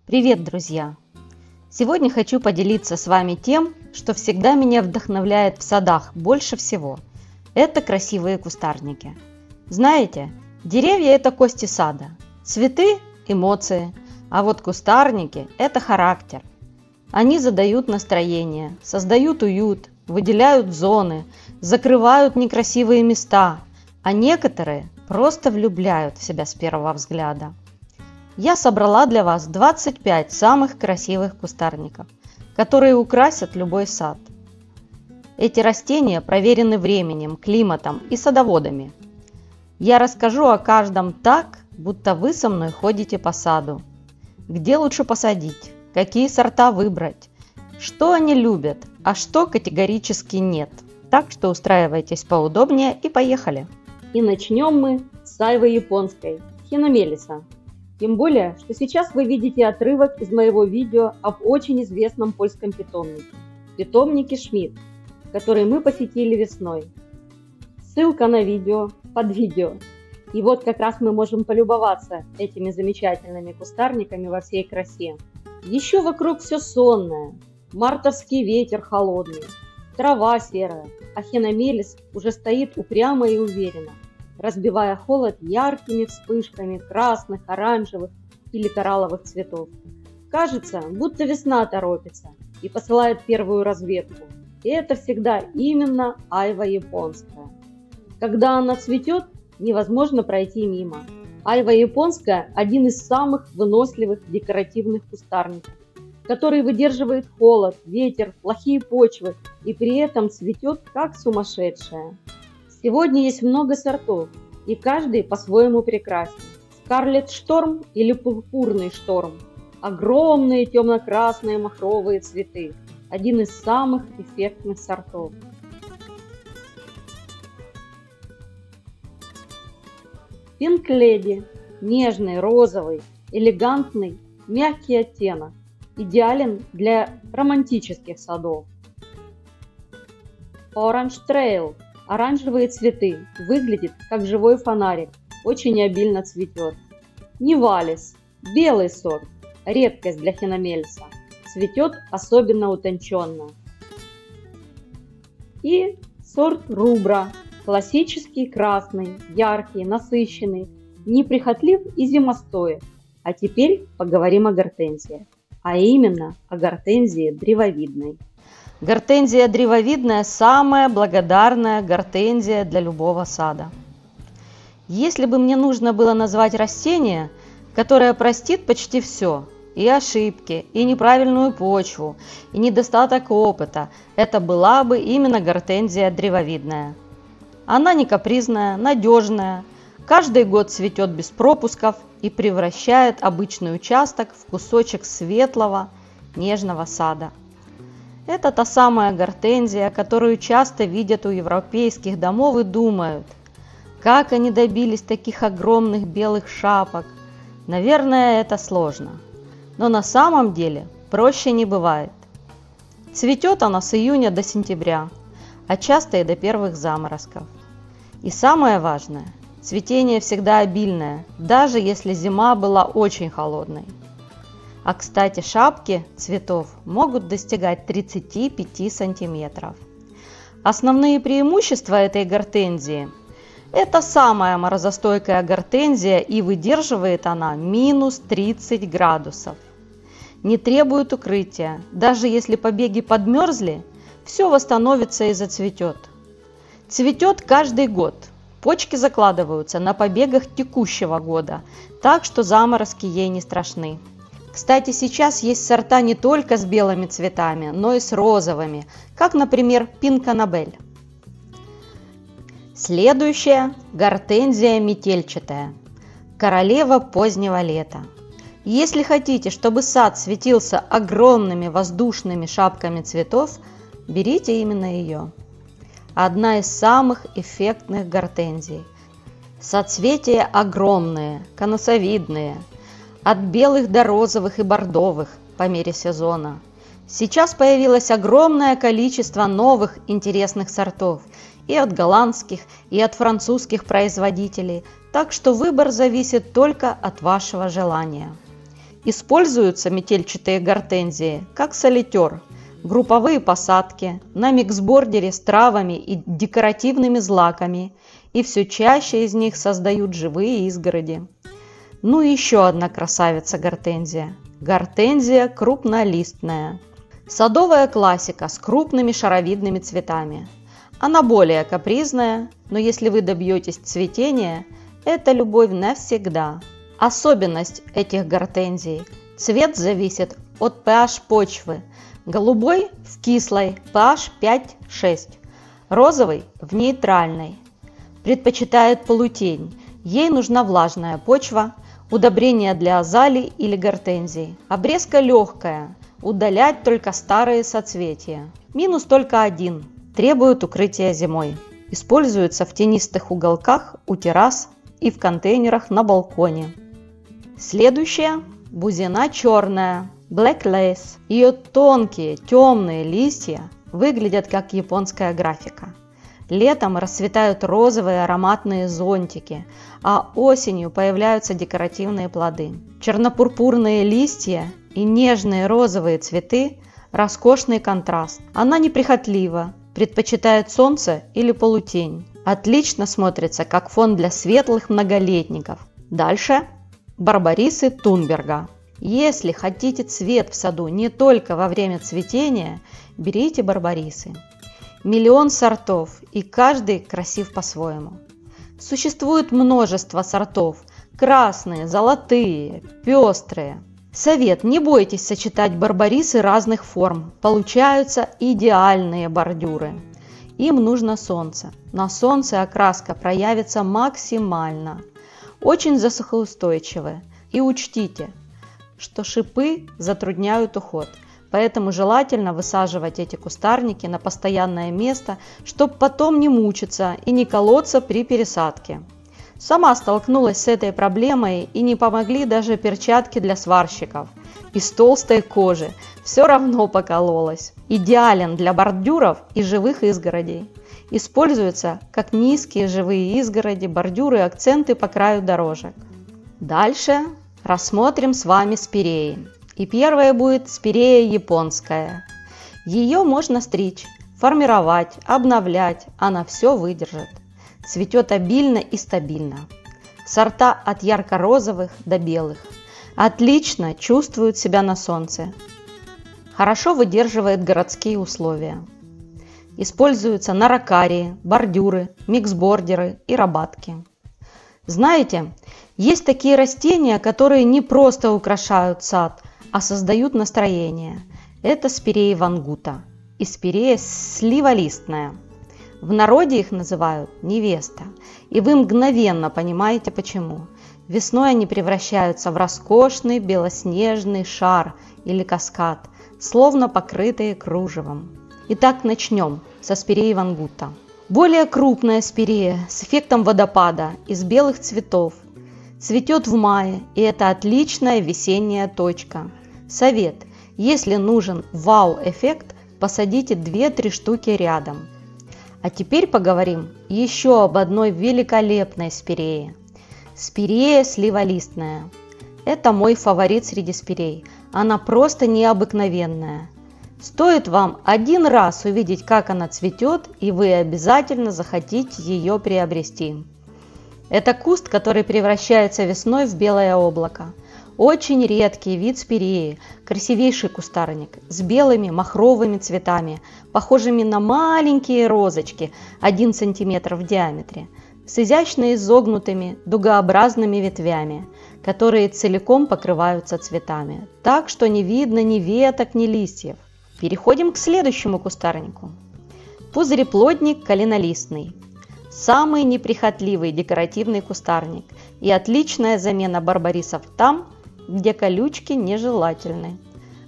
Привет, друзья! Сегодня хочу поделиться с вами тем, что всегда меня вдохновляет в садах больше всего. Это красивые кустарники. Знаете, деревья – это кости сада, цветы – эмоции, а вот кустарники – это характер. Они задают настроение, создают уют, выделяют зоны, закрывают некрасивые места, а некоторые просто влюбляют в себя с первого взгляда. Я собрала для вас 25 самых красивых кустарников, которые украсят любой сад. Эти растения проверены временем, климатом и садоводами. Я расскажу о каждом так, будто вы со мной ходите по саду. Где лучше посадить, какие сорта выбрать, что они любят, а что категорически нет. Так что устраивайтесь поудобнее и поехали. И начнем мы с айвы японской, Хиномелиса. Тем более, что сейчас вы видите отрывок из моего видео об очень известном польском питомнике Шмидт, который мы посетили весной. Ссылка на видео под видео. И вот как раз мы можем полюбоваться этими замечательными кустарниками во всей красе. Еще вокруг все сонное, мартовский ветер холодный, трава серая, а Хиномелис уже стоит упрямо и уверенно, разбивая холод яркими вспышками красных, оранжевых или коралловых цветов. Кажется, будто весна торопится и посылает первую разведку. И это всегда именно айва японская. Когда она цветет, невозможно пройти мимо. Айва японская – один из самых выносливых декоративных кустарников, который выдерживает холод, ветер, плохие почвы и при этом цветет как сумасшедшая. Сегодня есть много сортов, и каждый по-своему прекрасен. Скарлетт Шторм или Пурпурный Шторм – огромные темно-красные махровые цветы, один из самых эффектных сортов. Пинк Леди – нежный, розовый, элегантный, мягкий оттенок, идеален для романтических садов. Оранж Трейл – оранжевые цветы, выглядит как живой фонарик, очень обильно цветет. Нивалис – белый сорт, редкость для Хиномелиса, цветет особенно утонченно. И сорт Рубра – классический красный, яркий, насыщенный, неприхотлив и зимостоек. А теперь поговорим о гортензиях, а именно о гортензии древовидной. Гортензия древовидная – самая благодарная гортензия для любого сада. Если бы мне нужно было назвать растение, которое простит почти все, и ошибки, и неправильную почву, и недостаток опыта, это была бы именно гортензия древовидная. Она не капризная, надежная, каждый год цветет без пропусков и превращает обычный участок в кусочек светлого, нежного сада. Это та самая гортензия, которую часто видят у европейских домов и думают, как они добились таких огромных белых шапок. Наверное, это сложно. Но на самом деле проще не бывает. Цветет она с июня до сентября, а часто и до первых заморозков. И самое важное, цветение всегда обильное, даже если зима была очень холодной. А кстати, шапки цветов могут достигать 35 сантиметров. Основные преимущества этой гортензии – это самая морозостойкая гортензия, и выдерживает она минус 30 градусов. Не требует укрытия, даже если побеги подмерзли, все восстановится и зацветет. Цветет каждый год, почки закладываются на побегах текущего года, так что заморозки ей не страшны. Кстати, сейчас есть сорта не только с белыми цветами, но и с розовыми, как, например, Пинк Аннабель. Следующая – гортензия метельчатая, королева позднего лета. Если хотите, чтобы сад светился огромными воздушными шапками цветов, берите именно ее. Одна из самых эффектных гортензий. Соцветия огромные, конусовидные, от белых до розовых и бордовых по мере сезона. Сейчас появилось огромное количество новых интересных сортов и от голландских, и от французских производителей, так что выбор зависит только от вашего желания. Используются метельчатые гортензии как солитер, групповые посадки, на миксбордере с травами и декоративными злаками, и все чаще из них создают живые изгороди. Ну и еще одна красавица гортензия. Гортензия крупнолистная. Садовая классика с крупными шаровидными цветами. Она более капризная, но если вы добьетесь цветения, это любовь навсегда. Особенность этих гортензий – цвет зависит от pH почвы. Голубой в кислой, pH 5-6, розовый в нейтральной. Предпочитает полутень, ей нужна влажная почва, удобрения для азалий или гортензий. Обрезка легкая, удалять только старые соцветия. Минус только один – требует укрытия зимой. Используется в тенистых уголках, у террас и в контейнерах на балконе. Следующая – бузина черная, Black Lace. Ее тонкие темные листья выглядят как японская графика. Летом расцветают розовые ароматные зонтики, а осенью появляются декоративные плоды. Чернопурпурные листья и нежные розовые цветы – роскошный контраст. Она неприхотлива, предпочитает солнце или полутень. Отлично смотрится как фон для светлых многолетников. Дальше – барбарисы Тунберга. Если хотите цвет в саду не только во время цветения, берите барбарисы. Миллион сортов, и каждый красив по-своему. Существует множество сортов – красные, золотые, пестрые. Совет: не бойтесь сочетать барбарисы разных форм, получаются идеальные бордюры. Им нужно солнце. На солнце окраска проявится максимально. Очень засухоустойчивые. И учтите, что шипы затрудняют уход, поэтому желательно высаживать эти кустарники на постоянное место, чтобы потом не мучиться и не колоться при пересадке. Сама столкнулась с этой проблемой, и не помогли даже перчатки для сварщиков. Из толстой кожи все равно покололась. Идеален для бордюров и живых изгородей. Используется как низкие живые изгороди, бордюры и акценты по краю дорожек. Дальше рассмотрим с вами спиреи. И первая будет спирея японская. Ее можно стричь, формировать, обновлять, она все выдержит. Цветет обильно и стабильно. Сорта от ярко-розовых до белых. Отлично чувствуют себя на солнце. Хорошо выдерживает городские условия. Используются на рокарии, бордюры, миксбордеры и рабатки. Знаете, есть такие растения, которые не просто украшают сад, а создают настроение. Это спирея вангута и спирея сливолистная. В народе их называют невеста, и вы мгновенно понимаете почему. Весной они превращаются в роскошный белоснежный шар или каскад, словно покрытые кружевом. Итак, начнем со спиреи вангута. Более крупная спирея с эффектом водопада из белых цветов. Цветет в мае, и это отличная весенняя точка. Совет: если нужен вау-эффект, посадите 2-3 штуки рядом. А теперь поговорим еще об одной великолепной спирее. Спирея сливолистная. Это мой фаворит среди спирей. Она просто необыкновенная. Стоит вам один раз увидеть, как она цветет, и вы обязательно захотите ее приобрести. Это куст, который превращается весной в белое облако. Очень редкий вид спиреи, красивейший кустарник с белыми махровыми цветами, похожими на маленькие розочки 1 см в диаметре, с изящно изогнутыми дугообразными ветвями, которые целиком покрываются цветами, так что не видно ни веток, ни листьев. Переходим к следующему кустарнику. Пузыреплодник калинолистный. Самый неприхотливый декоративный кустарник и отличная замена барбарисов там, где колючки нежелательны.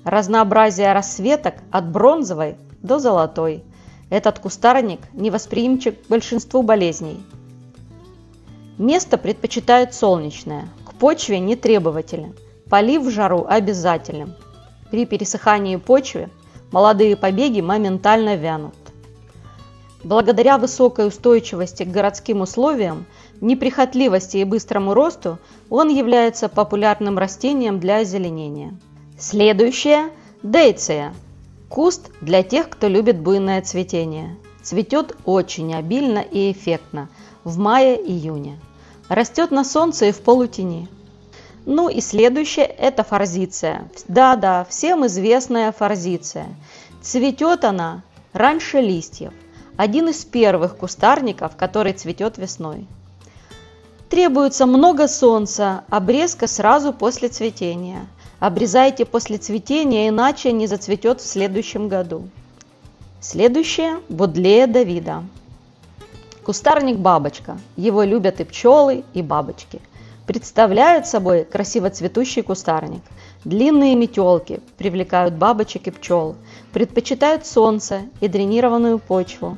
Разнообразие расцветок от бронзовой до золотой. Этот кустарник невосприимчив к большинству болезней. Место предпочитают солнечное, к почве не требователен, полив в жару обязателен. При пересыхании почвы молодые побеги моментально вянут. Благодаря высокой устойчивости к городским условиям неприхотливости и быстрому росту он является популярным растением для озеленения. Следующее – дейция. Куст для тех, кто любит буйное цветение. Цветет очень обильно и эффектно в мае-июне. Растет на солнце и в полутени. Ну и следующее – это форзиция. Да-да, всем известная форзиция. Цветет она раньше листьев. Один из первых кустарников, который цветет весной. Требуется много солнца, обрезка сразу после цветения. Обрезайте после цветения, иначе не зацветет в следующем году. Следующее – Будлея Давида. Кустарник бабочка. Его любят и пчелы, и бабочки. Представляет собой красиво цветущий кустарник. Длинные метелки привлекают бабочек и пчел. Предпочитают солнце и дренированную почву.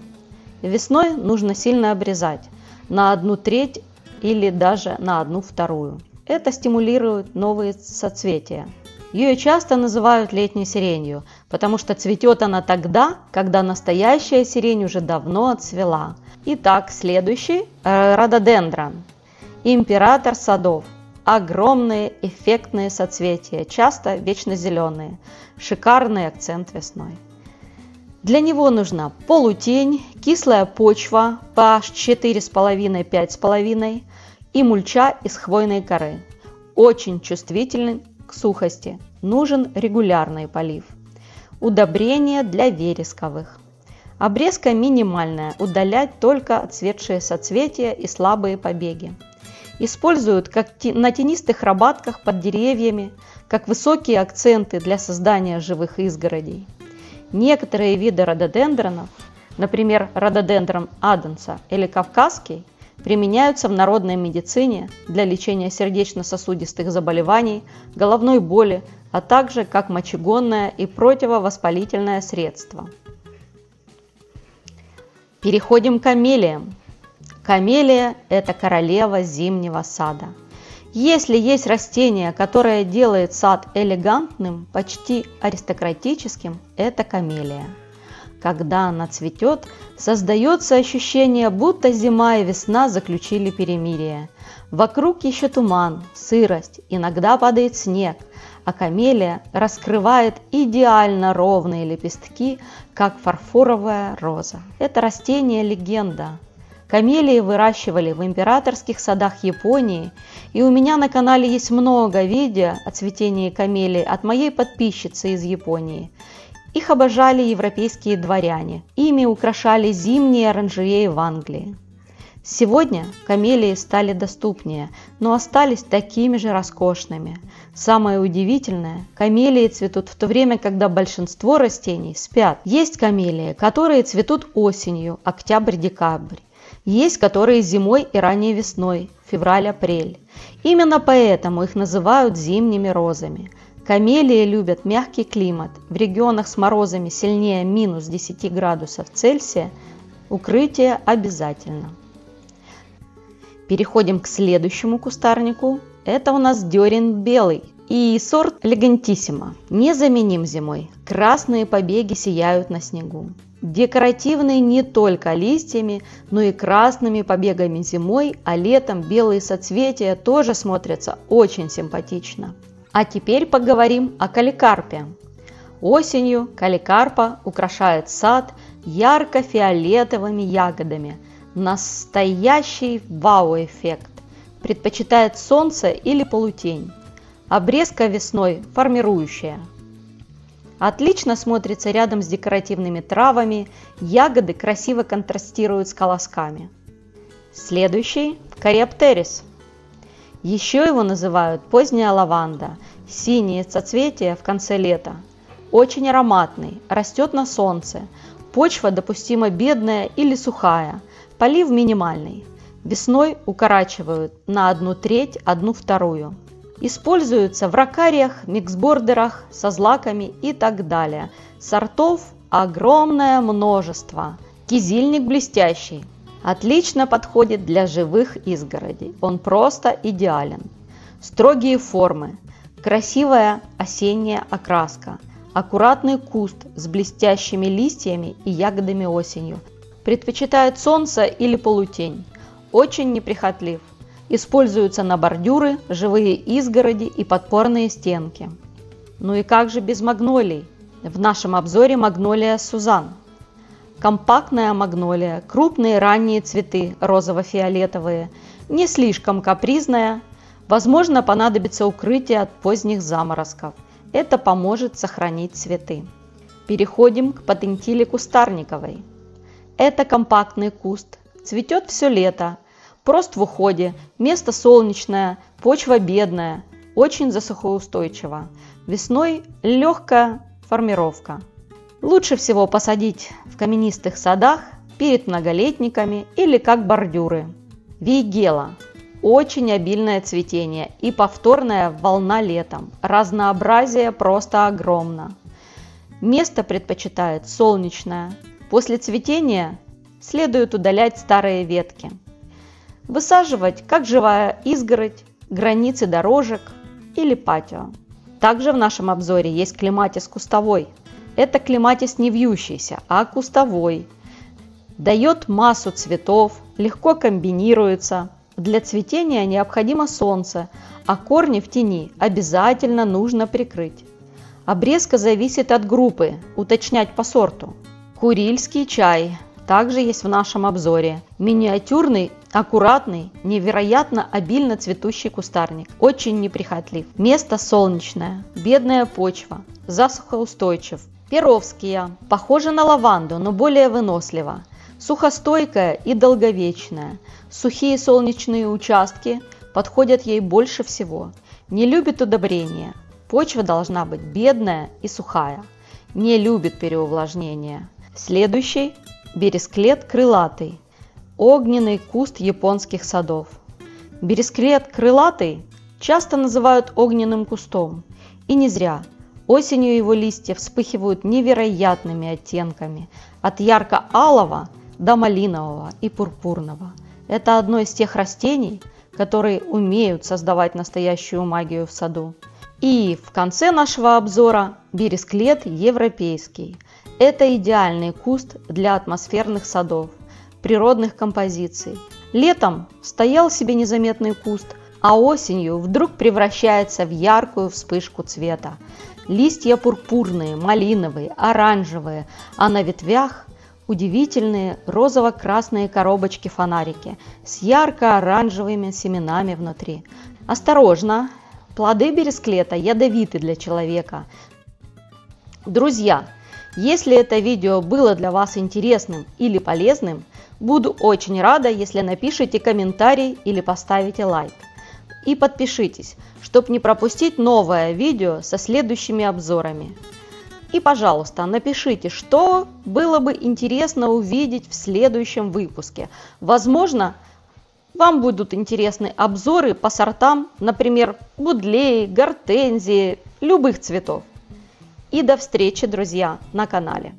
Весной нужно сильно обрезать на 1/3 или даже на 1/2. Это стимулирует новые соцветия. Ее часто называют летней сиренью, потому что цветет она тогда, когда настоящая сирень уже давно отцвела. Итак, следующий – рододендрон. Император садов. Огромные эффектные соцветия, часто вечно зеленые. Шикарный акцент весной. Для него нужна полутень, кислая почва, pH 4,5-5,5 и мульча из хвойной коры. Очень чувствителен к сухости, нужен регулярный полив. Удобрения для вересковых. Обрезка минимальная, удалять только отцветшие соцветия и слабые побеги. Используют как на тенистых рабатках под деревьями, как высокие акценты для создания живых изгородей. Некоторые виды рододендронов, например, рододендрон аденса или кавказский, применяются в народной медицине для лечения сердечно-сосудистых заболеваний, головной боли, а также как мочегонное и противовоспалительное средство. Переходим к камелиям. Камелия – это королева зимнего сада. Если есть растение, которое делает сад элегантным, почти аристократическим, это камелия. Когда она цветет, создается ощущение, будто зима и весна заключили перемирие. Вокруг еще туман, сырость, иногда падает снег, а камелия раскрывает идеально ровные лепестки, как фарфоровая роза. Это растение-легенда. Камелии выращивали в императорских садах Японии, и у меня на канале есть много видео о цветении камелии от моей подписчицы из Японии. Их обожали европейские дворяне, ими украшали зимние оранжереи в Англии. Сегодня камелии стали доступнее, но остались такими же роскошными. Самое удивительное, камелии цветут в то время, когда большинство растений спят. Есть камелии, которые цветут осенью, октябрь-декабрь. Есть, которые зимой и ранней весной, февраль-апрель. Именно поэтому их называют зимними розами. Камелии любят мягкий климат. В регионах с морозами сильнее минус 10 градусов Цельсия укрытие обязательно. Переходим к следующему кустарнику. Это у нас дерен белый и сорт элегантиссимо. Незаменим зимой. Красные побеги сияют на снегу. Декоративный не только листьями, но и красными побегами зимой, а летом белые соцветия тоже смотрятся очень симпатично. А теперь поговорим о каликарпе. Осенью каликарпа украшает сад ярко-фиолетовыми ягодами. Настоящий вау-эффект. Предпочитает солнце или полутень. Обрезка весной формирующая. Отлично смотрится рядом с декоративными травами, ягоды красиво контрастируют с колосками. Следующий – кориоптерис. Еще его называют поздняя лаванда, синие соцветия в конце лета. Очень ароматный, растет на солнце, почва допустимо бедная или сухая, полив минимальный. Весной укорачивают на 1/3, 1/2. Используются в рокариях, миксбордерах со злаками и так далее. Сортов огромное множество. Кизильник блестящий. Отлично подходит для живых изгородей. Он просто идеален. Строгие формы. Красивая осенняя окраска. Аккуратный куст с блестящими листьями и ягодами осенью. Предпочитает солнце или полутень. очень неприхотлив. Используются на бордюры, живые изгороди и подпорные стенки. Ну и как же без магнолий? В нашем обзоре магнолия Сузан. Компактная магнолия, крупные ранние цветы, розово-фиолетовые, не слишком капризная. Возможно, понадобится укрытие от поздних заморозков. Это поможет сохранить цветы. Переходим к патентиле кустарниковой. Это компактный куст, цветет все лето, прост в уходе, место солнечное, почва бедная, очень засухоустойчиво. Весной легкая формировка. Лучше всего посадить в каменистых садах, перед многолетниками или как бордюры. Вейгела. Очень обильное цветение и повторная волна летом. Разнообразие просто огромно. Место предпочитает солнечное. После цветения следует удалять старые ветки. Высаживать как живая изгородь, границы дорожек или патио. Также в нашем обзоре есть клематис кустовой. Это клематис не вьющийся, а кустовой. Дает массу цветов, легко комбинируется. Для цветения необходимо солнце, а корни в тени обязательно нужно прикрыть. Обрезка зависит от группы, уточнять по сорту. Курильский чай также есть в нашем обзоре. Миниатюрный, аккуратный, невероятно обильно цветущий кустарник. Очень неприхотлив. Место солнечное, бедная почва, засухоустойчив. Перовския. Похожа на лаванду, но более вынослива. Сухостойкая и долговечная. Сухие солнечные участки подходят ей больше всего. Не любит удобрения. Почва должна быть бедная и сухая. Не любит переувлажнения. Следующий – бересклет крылатый. Огненный куст японских садов. Бересклет крылатый часто называют огненным кустом. И не зря. Осенью его листья вспыхивают невероятными оттенками. От ярко-алого до малинового и пурпурного. Это одно из тех растений, которые умеют создавать настоящую магию в саду. И в конце нашего обзора бересклет европейский. Это идеальный куст для атмосферных садов, природных композиций. Летом стоял себе незаметный куст, а осенью вдруг превращается в яркую вспышку цвета. Листья пурпурные, малиновые, оранжевые, а на ветвях удивительные розово-красные коробочки-фонарики с ярко-оранжевыми семенами внутри. Осторожно! Плоды бересклета ядовиты для человека. Друзья, если это видео было для вас интересным или полезным, буду очень рада, если напишите комментарий или поставите лайк. И подпишитесь, чтобы не пропустить новое видео со следующими обзорами. И, пожалуйста, напишите, что было бы интересно увидеть в следующем выпуске. Возможно, вам будут интересны обзоры по сортам, например, будлеи, гортензии, любых цветов. И до встречи, друзья, на канале.